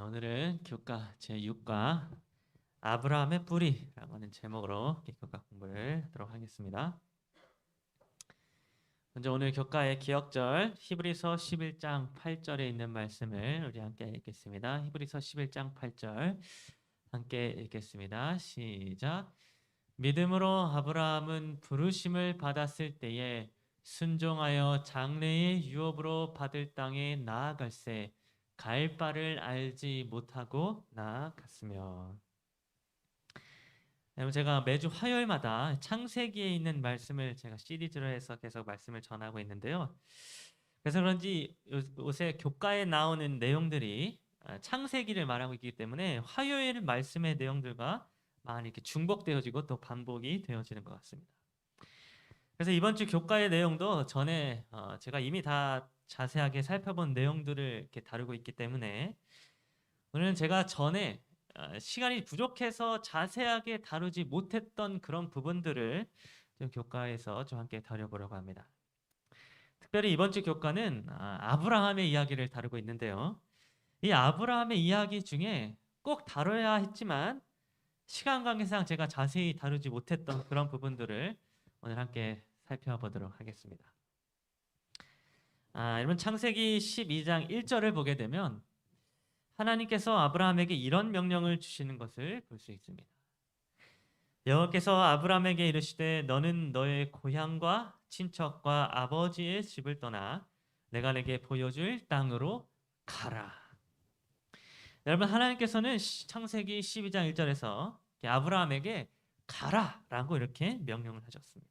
오늘은 교과 제6과 아브라함의 뿌리라고 하는 제목으로 교과 공부를 하도록 하겠습니다. 먼저 오늘 교과의 기억절 히브리서 11장 8절에 있는 말씀을 우리 함께 읽겠습니다. 히브리서 11장 8절 함께 읽겠습니다. 시작. 믿음으로 아브라함은 부르심을 받았을 때에 순종하여 장래의 유업으로 받을 땅에 나아갈새 갈 바를 알지 못하고 나아갔으며. 여러분, 제가 매주 화요일마다 창세기에 있는 말씀을 제가 시리즈로 해서 계속 말씀을 전하고 있는데요. 그래서 그런지 요새 교과에 나오는 내용들이 창세기를 말하고 있기 때문에 화요일 말씀의 내용들과 많이 이렇게 중복되어지고 또 반복이 되어지는 것 같습니다. 그래서 이번 주 교과의 내용도 전에 제가 이미 다 자세하게 살펴본 내용들을 이렇게 다루고 있기 때문에 오늘은 제가 전에 시간이 부족해서 자세하게 다루지 못했던 그런 부분들을 좀 교과에서 좀 함께 다뤄보려고 합니다. 특별히 이번 주 교과는 아브라함의 이야기를 다루고 있는데요. 이 아브라함의 이야기 중에 꼭 다뤄야 했지만 시간 관계상 제가 자세히 다루지 못했던 그런 부분들을 오늘 함께 살펴보도록 하겠습니다. 여러분, 창세기 12장 1절을 보게 되면 하나님께서 아브라함에게 이런 명령을 주시는 것을 볼 수 있습니다. 여호와께서 아브라함에게 이르시되 너는 너의 고향과 친척과 아버지의 집을 떠나 내가 내게 보여줄 땅으로 가라. 여러분, 하나님께서는 창세기 12장 1절에서 아브라함에게 가라라고 이렇게 명령을 하셨습니다.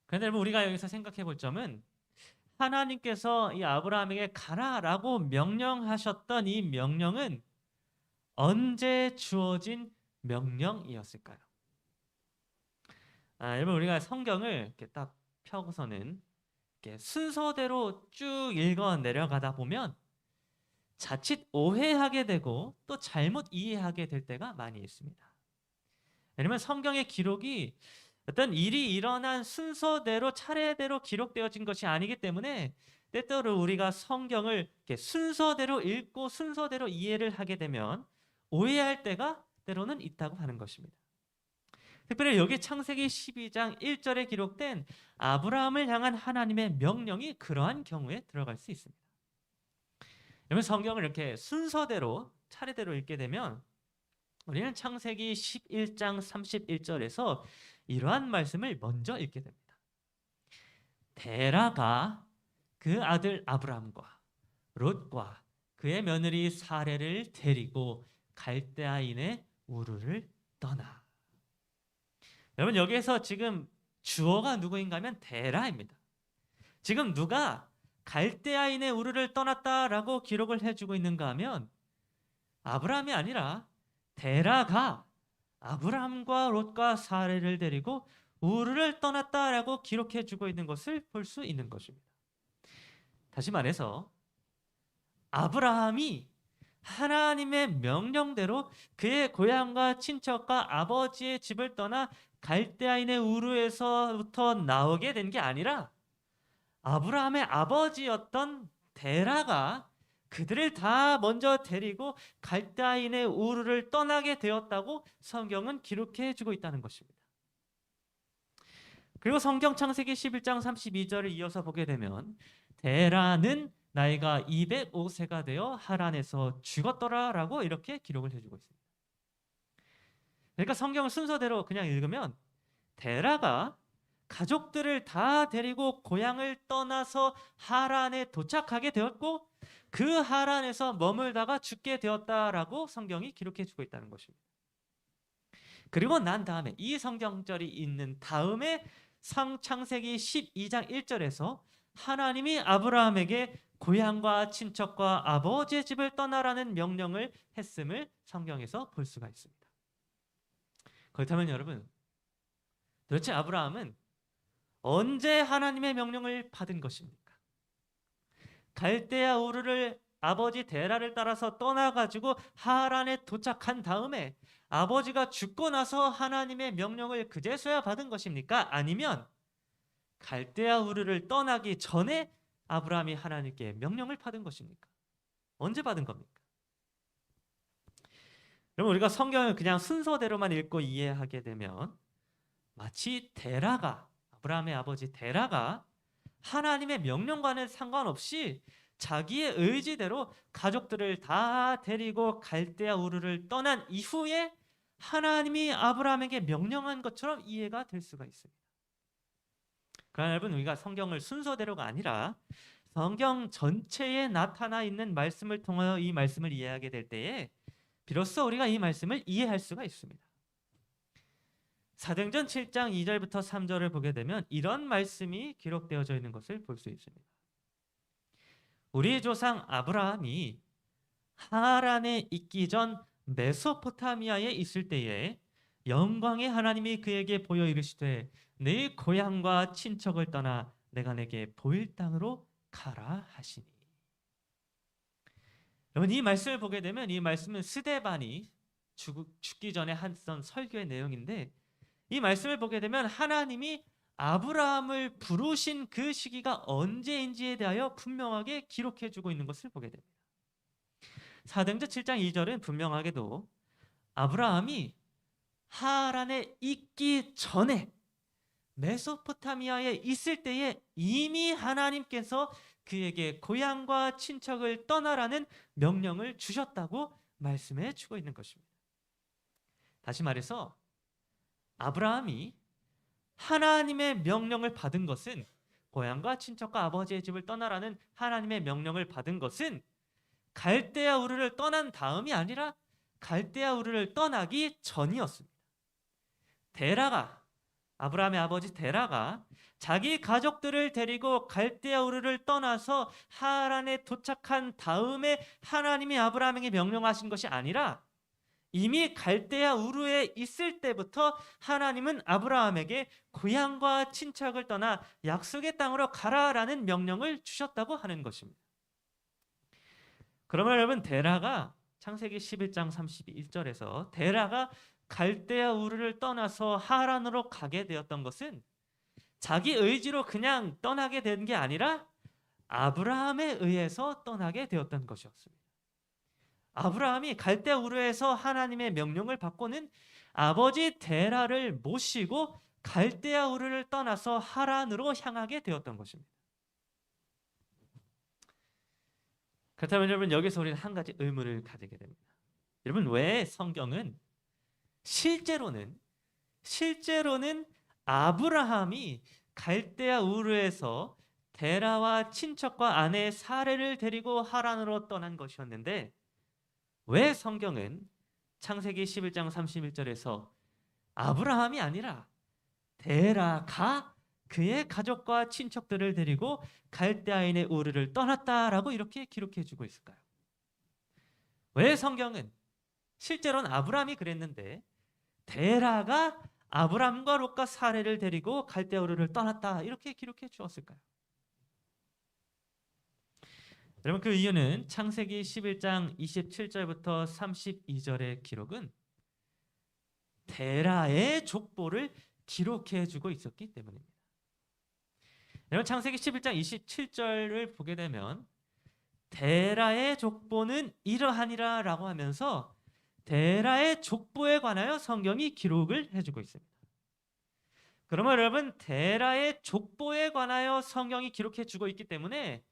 그런데 여러분, 우리가 여기서 생각해 볼 점은 하나님께서 이 아브라함에게 가라라고 명령하셨던 이 명령은 언제 주어진 명령이었을까요? 여러분, 우리가 성경을 이렇게 딱 펴고서는 이렇게 순서대로 쭉 읽어 내려가다 보면 자칫 오해하게 되고 또 잘못 이해하게 될 때가 많이 있습니다. 왜냐면 성경의 기록이 어떤 일이 일어난 순서대로 차례대로 기록되어진 것이 아니기 때문에 때때로 우리가 성경을 이렇게 순서대로 읽고 순서대로 이해를 하게 되면 오해할 때가 때로는 있다고 하는 것입니다. 특별히 여기 창세기 12장 1절에 기록된 아브라함을 향한 하나님의 명령이 그러한 경우에 들어갈 수 있습니다. 여러분, 성경을 이렇게 순서대로 차례대로 읽게 되면 우리는 창세기 11장 31절에서 이러한 말씀을 먼저 읽게 됩니다. 데라가 그 아들 아브람과 롯과 그의 며느리 사레를 데리고 갈대아인의 우르를 떠나. 여러분, 여기에서 지금 주어가 누구인가 하면 데라입니다. 지금 누가 갈대아인의 우르를 떠났다라고 기록을 해주고 있는가 하면 아브라함이 아니라 데라가 아브람과 롯과 사레를 데리고 우르를 떠났다라고 기록해주고 있는 것을 볼 수 있는 것입니다. 다시 말해서 아브라함이 하나님의 명령대로 그의 고향과 친척과 아버지의 집을 떠나 갈대아인의 우르에서부터 나오게 된 게 아니라 아브라함의 아버지였던 데라가 그들을 다 먼저 데리고 갈대아인의 우르를 떠나게 되었다고 성경은 기록해 주고 있다는 것입니다. 그리고 성경 창세기 11장 32절을 이어서 보게 되면 데라는 나이가 205세가 되어 하란에서 죽었더라라고 이렇게 기록을 해주고 있습니다. 그러니까 성경을 순서대로 그냥 읽으면 데라가 가족들을 다 데리고 고향을 떠나서 하란에 도착하게 되었고 그 하란에서 머물다가 죽게 되었다라고 성경이 기록해 주고 있다는 것입니다. 그리고 난 다음에 이 성경절이 있는 다음에 창세기 12장 1절에서 하나님이 아브라함에게 고향과 친척과 아버지의 집을 떠나라는 명령을 했음을 성경에서 볼 수가 있습니다. 그렇다면 여러분, 도대체 아브라함은 언제 하나님의 명령을 받은 것입니까? 갈대아 우르를 아버지 데라를 따라서 떠나가지고 하란에 도착한 다음에 아버지가 죽고 나서 하나님의 명령을 그제서야 받은 것입니까? 아니면 갈대아 우르를 떠나기 전에 아브라함이 하나님께 명령을 받은 것입니까? 언제 받은 겁니까? 그럼 우리가 성경을 그냥 순서대로만 읽고 이해하게 되면 마치 데라가, 아브라함의 아버지 데라가 하나님의 명령과는 상관없이 자기의 의지대로 가족들을 다 데리고 갈대아 우르를 떠난 이후에 하나님이 아브라함에게 명령한 것처럼 이해가 될 수가 있습니다. 그러나 여러분, 우리가 성경을 순서대로가 아니라 성경 전체에 나타나 있는 말씀을 통하여 이 말씀을 이해하게 될 때에 비로소 우리가 이 말씀을 이해할 수가 있습니다. 사도행전 7장 2절부터 3절을 보게 되면 이런 말씀이 기록되어져 있는 것을 볼 수 있습니다. 우리 조상 아브라함이 하란에 있기 전 메소포타미아에 있을 때에 영광의 하나님이 그에게 보여 이르시되 네 고향과 친척을 떠나 내가 내게 보일 땅으로 가라 하시니. 여러분, 이 말씀을 보게 되면 이 말씀은 스데반이 죽기 전에 했던 설교의 내용인데, 이 말씀을 보게 되면 하나님이 아브라함을 부르신 그 시기가 언제인지에 대하여 분명하게 기록해 주고 있는 것을 보게 됩니다. 사도행전 7장 2절은 분명하게도 아브라함이 하란에 있기 전에 메소포타미아에 있을 때에 이미 하나님께서 그에게 고향과 친척을 떠나라는 명령을 주셨다고 말씀해 주고 있는 것입니다. 다시 말해서 아브라함이 하나님의 명령을 받은 것은, 고향과 친척과 아버지의 집을 떠나라는 하나님의 명령을 받은 것은 갈대아 우르를 떠난 다음이 아니라 갈대아 우르를 떠나기 전이었습니다. 데라가, 아브라함의 아버지 데라가 자기 가족들을 데리고 갈대아 우르를 떠나서 하란에 도착한 다음에 하나님이 아브라함에게 명령하신 것이 아니라 이미 갈대아 우르에 있을 때부터 하나님은 아브라함에게 고향과 친척을 떠나 약속의 땅으로 가라라는 명령을 주셨다고 하는 것입니다. 그러면 여러분, 데라가 창세기 11장 31절에서 데라가 갈대아 우르를 떠나서 하란으로 가게 되었던 것은 자기 의지로 그냥 떠나게 된 게 아니라 아브라함에 의해서 떠나게 되었던 것이었습니다. 아브라함이 갈대아 우르에서 하나님의 명령을 받고는 아버지 데라를 모시고 갈대아 우르를 떠나서 하란으로 향하게 되었던 것입니다. 그렇다면 여러분, 여기서 우리는 한 가지 의문을 가지게 됩니다. 여러분, 왜 성경은 실제로는 아브라함이 갈대아 우르에서 데라와 친척과 아내 사레를 데리고 하란으로 떠난 것이었는데, 왜 성경은 창세기 11장 31절에서 아브라함이 아니라 데라가 그의 가족과 친척들을 데리고 갈대아인의 우르를 떠났다라고 이렇게 기록해 주고 있을까요? 왜 성경은 실제로는 아브라함이 그랬는데 데라가 아브람과 롯과 사레를 데리고 갈대아 우르를 떠났다 이렇게 기록해 주었을까요? 여러분, 그 이유는 창세기 11장 27절부터 32절의 기록은 데라의 족보를 기록해 주고 있었기 때문입니다. 여러분, 창세기 11장 27절을 보게 되면 데라의 족보는 이러하니라 라고 하면서 데라의 족보에 관하여 성경이 기록을 해주고 있습니다. 그러면 여러분, 데라의 족보에 관하여 성경이 기록해주고 있기 때문에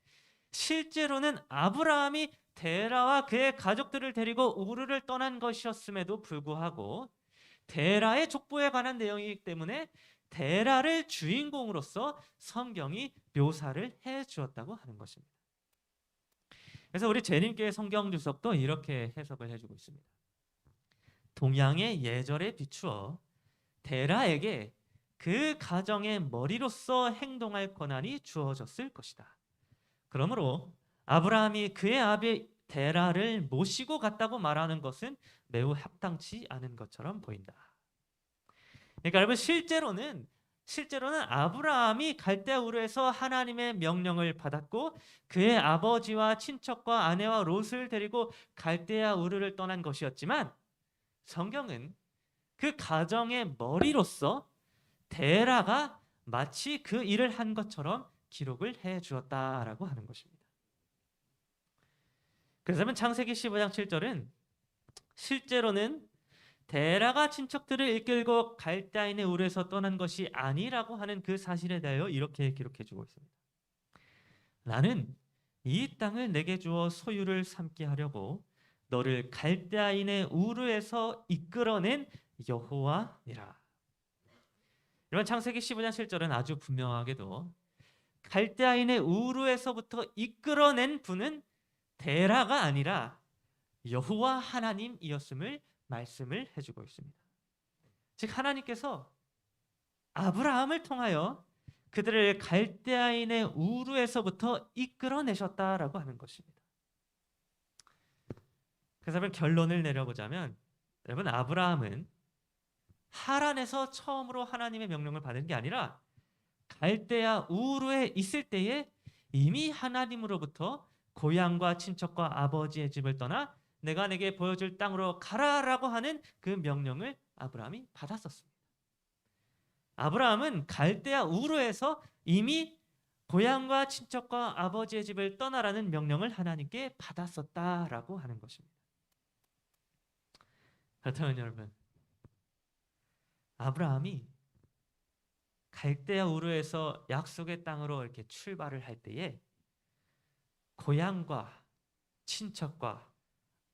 실제로는 아브라함이 데라와 그의 가족들을 데리고 우르를 떠난 것이었음에도 불구하고 데라의 족보에 관한 내용이기 때문에 데라를 주인공으로서 성경이 묘사를 해주었다고 하는 것입니다. 그래서 우리 재림교회 성경 주석도 이렇게 해석을 해주고 있습니다. 동양의 예절에 비추어 데라에게 그 가정의 머리로서 행동할 권한이 주어졌을 것이다. 그러므로 아브라함이 그의 아비 데라를 모시고 갔다고 말하는 것은 매우 합당치 않은 것처럼 보인다. 그러니까 여러분, 실제로는 아브라함이 갈대아 우르에서 하나님의 명령을 받았고 그의 아버지와 친척과 아내와 롯을 데리고 갈대아 우르를 떠난 것이었지만, 성경은 그 가정의 머리로서 데라가 마치 그 일을 한 것처럼 기록을 해 주었다라고 하는 것입니다. 그래서 창세기 15장 7절은 실제로는 데라가 친척들을 이끌고 갈대아인의 우르에서 떠난 것이 아니라고 하는 그 사실에 대하여 이렇게 기록해주고 있습니다. 나는 이 땅을 내게 주어 소유를 삼게 하려고 너를 갈대아인의 우르에서 이끌어낸 여호와니라. 이런 창세기 15장 7절은 아주 분명하게도 갈대아인의 우르에서부터 이끌어낸 분은 데라가 아니라 여호와 하나님이었음을 말씀을 해주고 있습니다. 즉 하나님께서 아브라함을 통하여 그들을 갈대아인의 우르에서부터 이끌어내셨다라고 하는 것입니다. 그래서 여러분 결론을 내려보자면, 여러분 아브라함은 하란에서 처음으로 하나님의 명령을 받은 게 아니라 갈대아 우르에 있을 때에 이미 하나님으로부터 고향과 친척과 아버지의 집을 떠나 내가 내게 보여줄 땅으로 가라라고 하는 그 명령을 아브라함이 받았었습니다. 아브라함은 갈대아 우르에서 이미 고향과 친척과 아버지의 집을 떠나라는 명령을 하나님께 받았었다라고 하는 것입니다. 그렇다면 여러분, 아브라함이 갈대아 우르에서 약속의 땅으로 이렇게 출발을 할 때에 고향과 친척과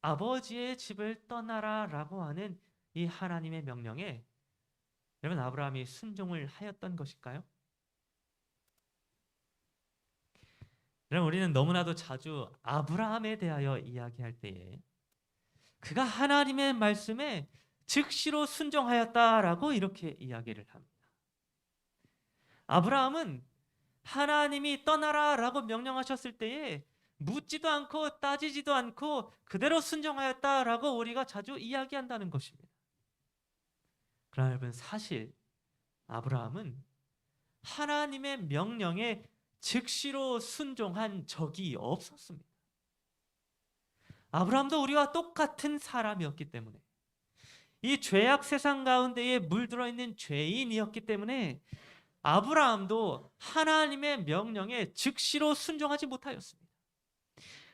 아버지의 집을 떠나라라고 하는 이 하나님의 명령에 여러분 아브라함이 순종을 하였던 것일까요? 여러분 우리는 너무나도 자주 아브라함에 대하여 이야기할 때에 그가 하나님의 말씀에 즉시로 순종하였다라고 이렇게 이야기를 합니다. 아브라함은 하나님이 떠나라라고 명령하셨을 때에 묻지도 않고 따지지도 않고 그대로 순종하였다라고 우리가 자주 이야기한다는 것입니다. 그러나 여러분 사실 아브라함은 하나님의 명령에 즉시로 순종한 적이 없었습니다. 아브라함도 우리와 똑같은 사람이었기 때문에, 이 죄악 세상 가운데에 물들어 있는 죄인이었기 때문에 아브라함도 하나님의 명령에 즉시로 순종하지 못하였습니다.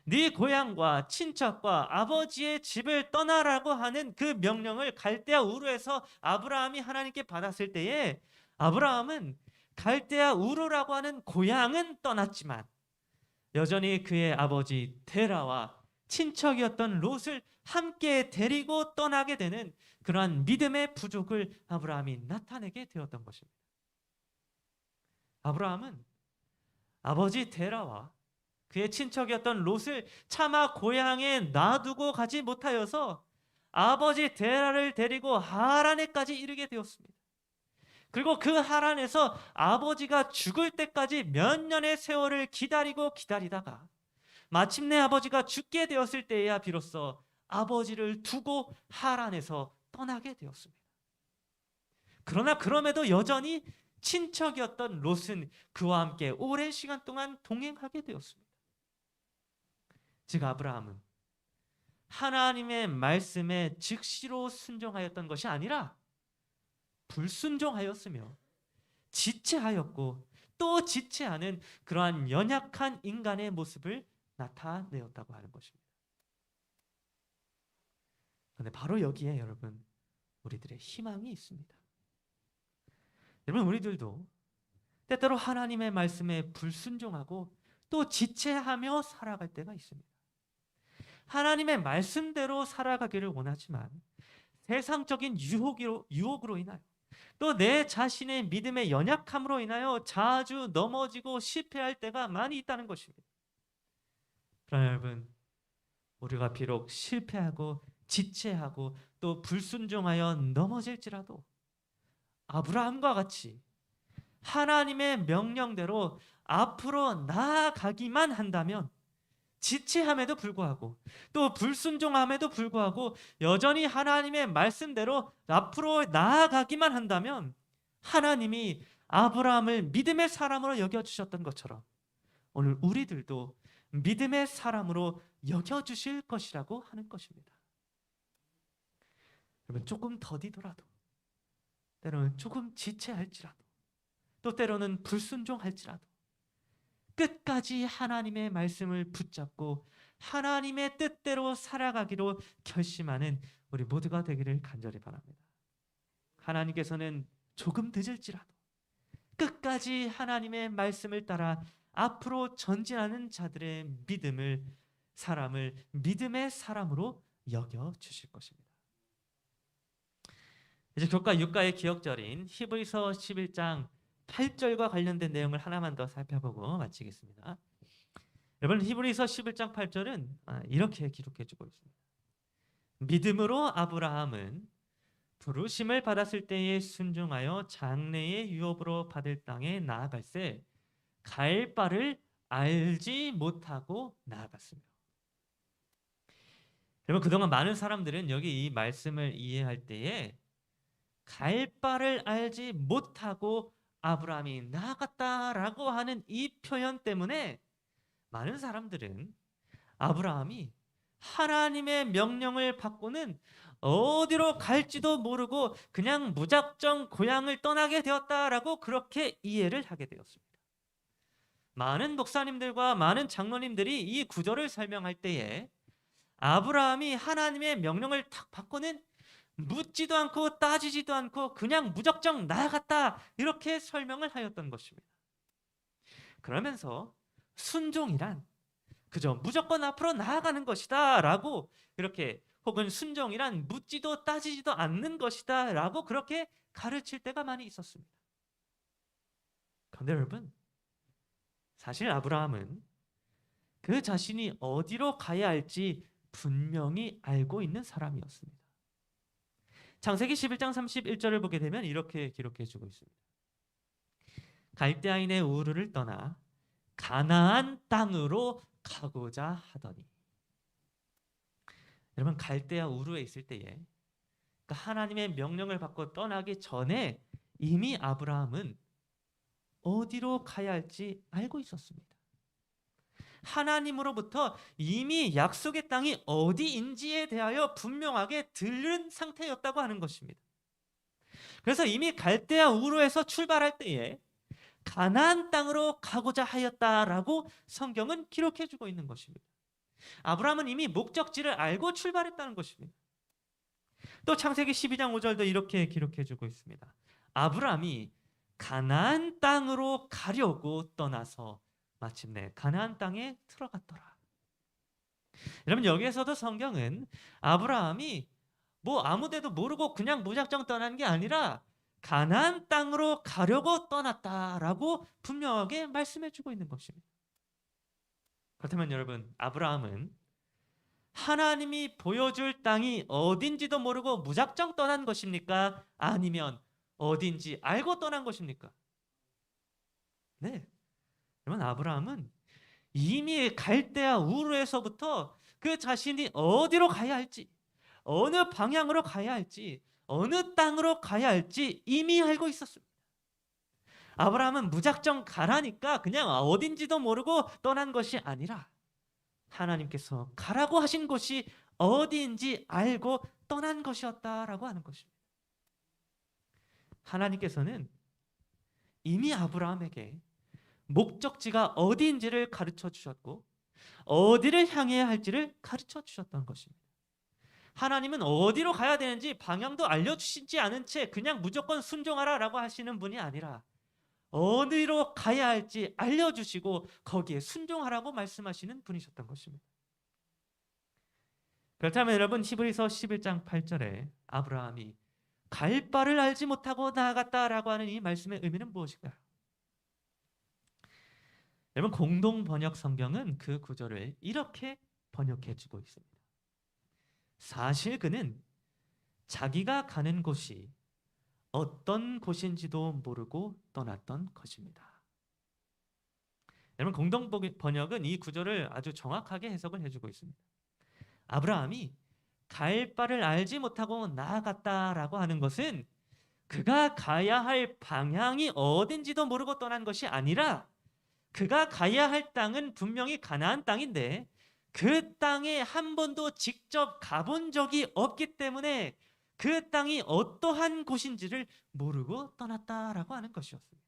네 고향과 친척과 아버지의 집을 떠나라고 하는 그 명령을 갈대아 우르에서 아브라함이 하나님께 받았을 때에 아브라함은 갈대아 우르라고 하는 고향은 떠났지만 여전히 그의 아버지 데라와 친척이었던 롯을 함께 데리고 떠나게 되는 그러한 믿음의 부족을 아브라함이 나타내게 되었던 것입니다. 아브라함은 아버지 데라와 그의 친척이었던 롯을 차마 고향에 놔두고 가지 못하여서 아버지 데라를 데리고 하란에까지 이르게 되었습니다. 그리고 그 하란에서 아버지가 죽을 때까지 몇 년의 세월을 기다리다가 마침내 아버지가 죽게 되었을 때에야 비로소 아버지를 두고 하란에서 떠나게 되었습니다. 그러나 그럼에도 여전히 친척이었던 롯은 그와 함께 오랜 시간 동안 동행하게 되었습니다. 즉 아브라함은 하나님의 말씀에 즉시로 순종하였던 것이 아니라 불순종하였으며 지체하였고 또 지체하는 그러한 연약한 인간의 모습을 나타내었다고 하는 것입니다. 그런데 바로 여기에 여러분 우리들의 희망이 있습니다. 여러분 우리들도 때때로 하나님의 말씀에 불순종하고 또 지체하며 살아갈 때가 있습니다. 하나님의 말씀대로 살아가기를 원하지만 세상적인 유혹으로 인하여 또 내 자신의 믿음의 연약함으로 인하여 자주 넘어지고 실패할 때가 많이 있다는 것입니다. 그러나 여러분 우리가 비록 실패하고 지체하고 또 불순종하여 넘어질지라도 아브라함과 같이 하나님의 명령대로 앞으로 나아가기만 한다면 지체함에도 불구하고 또 불순종함에도 불구하고 여전히 하나님의 말씀대로 앞으로 나아가기만 한다면 하나님이 아브라함을 믿음의 사람으로 여겨주셨던 것처럼 오늘 우리들도 믿음의 사람으로 여겨주실 것이라고 하는 것입니다. 여러분 조금 더디더라도 때로는 조금 지체할지라도 또 때로는 불순종할지라도 끝까지 하나님의 말씀을 붙잡고 하나님의 뜻대로 살아가기로 결심하는 우리 모두가 되기를 간절히 바랍니다. 하나님께서는 조금 늦을지라도 끝까지 하나님의 말씀을 따라 앞으로 전진하는 자들의 사람을 믿음의 사람으로 여겨 주실 것입니다. 이제 교과 6가의 기억절인 히브리서 11장 8절과 관련된 내용을 하나만 더 살펴보고 마치겠습니다. 여러분, 히브리서 11장 8절은 이렇게 기록해주고 있습니다. 믿음으로 아브라함은 부르심을 받았을 때에 순종하여 장래의 유업으로 받을 땅에 나아갈새 갈 바를 알지 못하고 나아갔으며. 여러분, 그동안 많은 사람들은 여기 이 말씀을 이해할 때에 갈 바를 알지 못하고 아브라함이 나아갔다라고 하는 이 표현 때문에 많은 사람들은 아브라함이 하나님의 명령을 받고는 어디로 갈지도 모르고 그냥 무작정 고향을 떠나게 되었다라고 그렇게 이해를 하게 되었습니다. 많은 목사님들과 많은 장로님들이 이 구절을 설명할 때에 아브라함이 하나님의 명령을 탁 받고는 묻지도 않고 따지지도 않고 그냥 무작정 나아갔다, 이렇게 설명을 하였던 것입니다. 그러면서 순종이란 그저 무조건 앞으로 나아가는 것이다 라고, 이렇게, 혹은 순종이란 묻지도 따지지도 않는 것이다 라고 그렇게 가르칠 때가 많이 있었습니다. 그런데 여러분, 사실 아브라함은 그 자신이 어디로 가야 할지 분명히 알고 있는 사람이었습니다. 창세기 11장 31절을 보게 되면 이렇게 기록해 주고 있습니다. 갈대아인의 우르를 떠나 가나안 땅으로 가고자 하더니. 여러분, 갈대아 우르에 있을 때에, 그러니까 하나님의 명령을 받고 떠나기 전에 이미 아브라함은 어디로 가야 할지 알고 있었습니다. 하나님으로부터 이미 약속의 땅이 어디인지에 대하여 분명하게 들은 상태였다고 하는 것입니다. 그래서 이미 갈대아 우르에서 출발할 때에 가나안 땅으로 가고자 하였다라고 성경은 기록해 주고 있는 것입니다. 아브라함은 이미 목적지를 알고 출발했다는 것입니다. 또 창세기 12장 5절도 이렇게 기록해 주고 있습니다. 아브라함이 가나안 땅으로 가려고 떠나서 마침내 가나안 땅에 들어갔더라. 여러분, 여기에서도 성경은 아브라함이 뭐 아무데도 모르고 그냥 무작정 떠난 게 아니라 가나안 땅으로 가려고 떠났다라고 분명하게 말씀해 주고 있는 것입니다. 그렇다면 여러분, 아브라함은 하나님이 보여줄 땅이 어딘지도 모르고 무작정 떠난 것입니까? 아니면 어딘지 알고 떠난 것입니까? 네, 여러분, 아브라함은 이미 갈대아 우르에서부터 그 자신이 어디로 가야 할지, 어느 방향으로 가야 할지, 어느 땅으로 가야 할지 이미 알고 있었습니다. 아브라함은 무작정 가라니까 그냥 어딘지도 모르고 떠난 것이 아니라 하나님께서 가라고 하신 곳이 어디인지 알고 떠난 것이었다라고 하는 것입니다. 하나님께서는 이미 아브라함에게 목적지가 어디인지를 가르쳐 주셨고 어디를 향해야 할지를 가르쳐 주셨던 것입니다. 하나님은 어디로 가야 되는지 방향도 알려주시지 않은 채 그냥 무조건 순종하라라고 하시는 분이 아니라 어디로 가야 할지 알려주시고 거기에 순종하라고 말씀하시는 분이셨던 것입니다. 그렇다면 여러분, 히브리서 11장 8절에 아브라함이 갈 바를 알지 못하고 나아갔다라고 하는 이 말씀의 의미는 무엇일까요? 여러분, 공동 번역 성경은 그 구절을 이렇게 번역해 주고 있습니다. 사실 그는 자기가 가는 곳이 어떤 곳인지도 모르고 떠났던 것입니다. 여러분, 공동 번역은 이 구절을 아주 정확하게 해석을 해주고 있습니다. 아브라함이 갈 바를 알지 못하고 나아갔다라고 하는 것은 그가 가야 할 방향이 어딘지도 모르고 떠난 것이 아니라 그가 가야 할 땅은 분명히 가나안 땅인데 그 땅에 한 번도 직접 가본 적이 없기 때문에 그 땅이 어떠한 곳인지를 모르고 떠났다라고 하는 것이었습니다.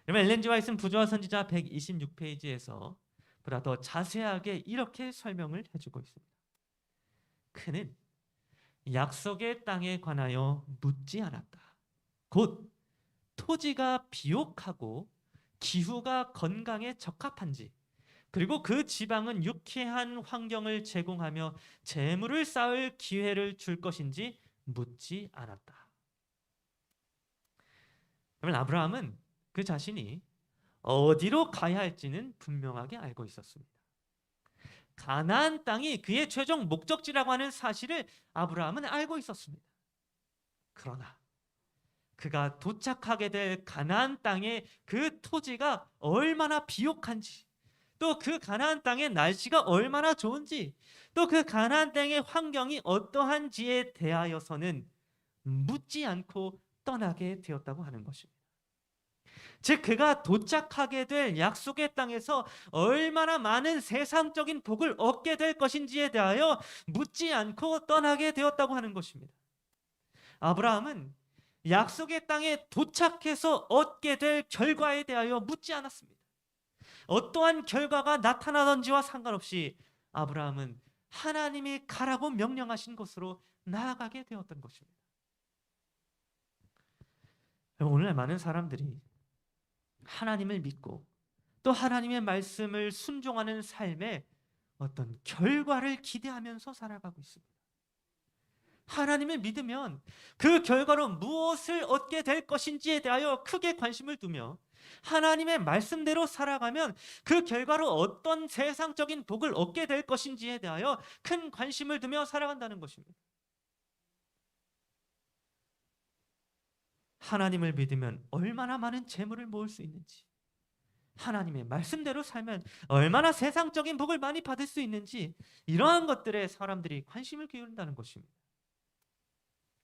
그러면 엘렌 지 화이트는 부조화 선지자 126페이지에서 보다 더 자세하게 이렇게 설명을 해주고 있습니다. 그는 약속의 땅에 관하여 묻지 않았다. 곧 토지가 비옥하고 기후가 건강에 적합한지, 그리고 그 지방은 유쾌한 환경을 제공하며 재물을 쌓을 기회를 줄 것인지 묻지 않았다. 그러면 아브라함은 그 자신이 어디로 가야 할지는 분명하게 알고 있었습니다. 가나안 땅이 그의 최종 목적지라고 하는 사실을 아브라함은 알고 있었습니다. 그러나 그가 도착하게 될 가나안 땅의 그 토지가 얼마나 비옥한지, 또 그 가나안 땅의 날씨가 얼마나 좋은지, 또 그 가나안 땅의 환경이 어떠한지에 대하여서는 묻지 않고 떠나게 되었다고 하는 것입니다. 즉 그가 도착하게 될 약속의 땅에서 얼마나 많은 세상적인 복을 얻게 될 것인지에 대하여 묻지 않고 떠나게 되었다고 하는 것입니다. 아브라함은 약속의 땅에 도착해서 얻게 될 결과에 대하여 묻지 않았습니다. 어떠한 결과가 나타나던지와 상관없이 아브라함은 하나님이 가라고 명령하신 곳으로 나아가게 되었던 것입니다. 오늘날 많은 사람들이 하나님을 믿고 또 하나님의 말씀을 순종하는 삶에 어떤 결과를 기대하면서 살아가고 있습니다. 하나님을 믿으면 그 결과로 무엇을 얻게 될 것인지에 대하여 크게 관심을 두며, 하나님의 말씀대로 살아가면 그 결과로 어떤 세상적인 복을 얻게 될 것인지에 대하여 큰 관심을 두며 살아간다는 것입니다. 하나님을 믿으면 얼마나 많은 재물을 모을 수 있는지, 하나님의 말씀대로 살면 얼마나 세상적인 복을 많이 받을 수 있는지, 이러한 것들에 사람들이 관심을 기울인다는 것입니다.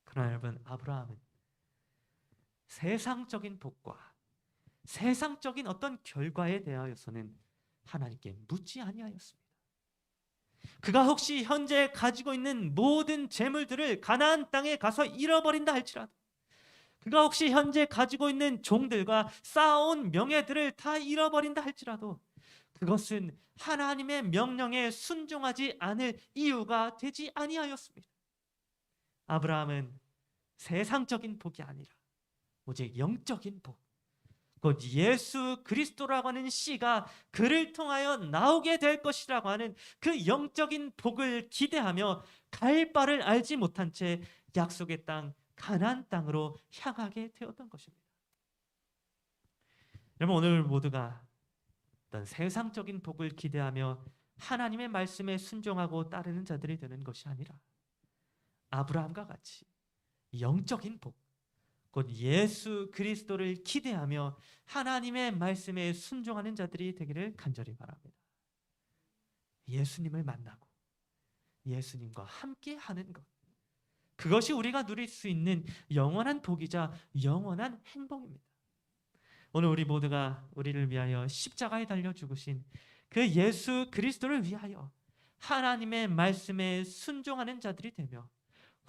그러나 여러분, 아브라함은 세상적인 복과 세상적인 어떤 결과에 대하여서는 하나님께 묻지 아니하였습니다. 그가 혹시 현재 가지고 있는 모든 재물들을 가나안 땅에 가서 잃어버린다 할지라도, 그가 혹시 현재 가지고 있는 종들과 쌓아온 명예들을 다 잃어버린다 할지라도 그것은 하나님의 명령에 순종하지 않을 이유가 되지 아니하였습니다. 아브라함은 세상적인 복이 아니라 오직 영적인 복, 곧 예수 그리스도라고 하는 씨가 그를 통하여 나오게 될 것이라고 하는 그 영적인 복을 기대하며 갈 바를 알지 못한 채 약속의 땅 가나안 땅으로 향하게 되었던 것입니다. 여러분, 오늘 모두가 어떤 세상적인 복을 기대하며 하나님의 말씀에 순종하고 따르는 자들이 되는 것이 아니라 아브라함과 같이 영적인 복, 곧 예수 그리스도를 기대하며 하나님의 말씀에 순종하는 자들이 되기를 간절히 바랍니다. 예수님을 만나고 예수님과 함께 하는 것, 그것이 우리가 누릴 수 있는 영원한 복이자 영원한 행복입니다. 오늘 우리 모두가 우리를 위하여 십자가에 달려 죽으신 그 예수 그리스도를 위하여 하나님의 말씀에 순종하는 자들이 되며,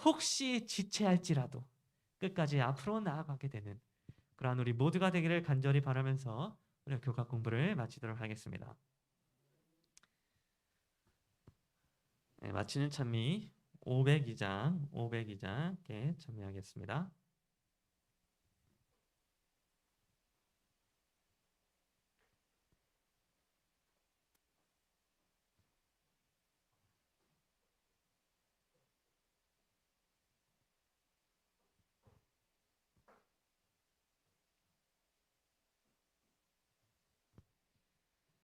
혹시 지체할지라도 끝까지 앞으로 나아가게 되는 그러한 우리 모두가 되기를 간절히 바라면서 오늘 교각 공부를 마치도록 하겠습니다. 마치는 찬미 502장께 참여하겠습니다.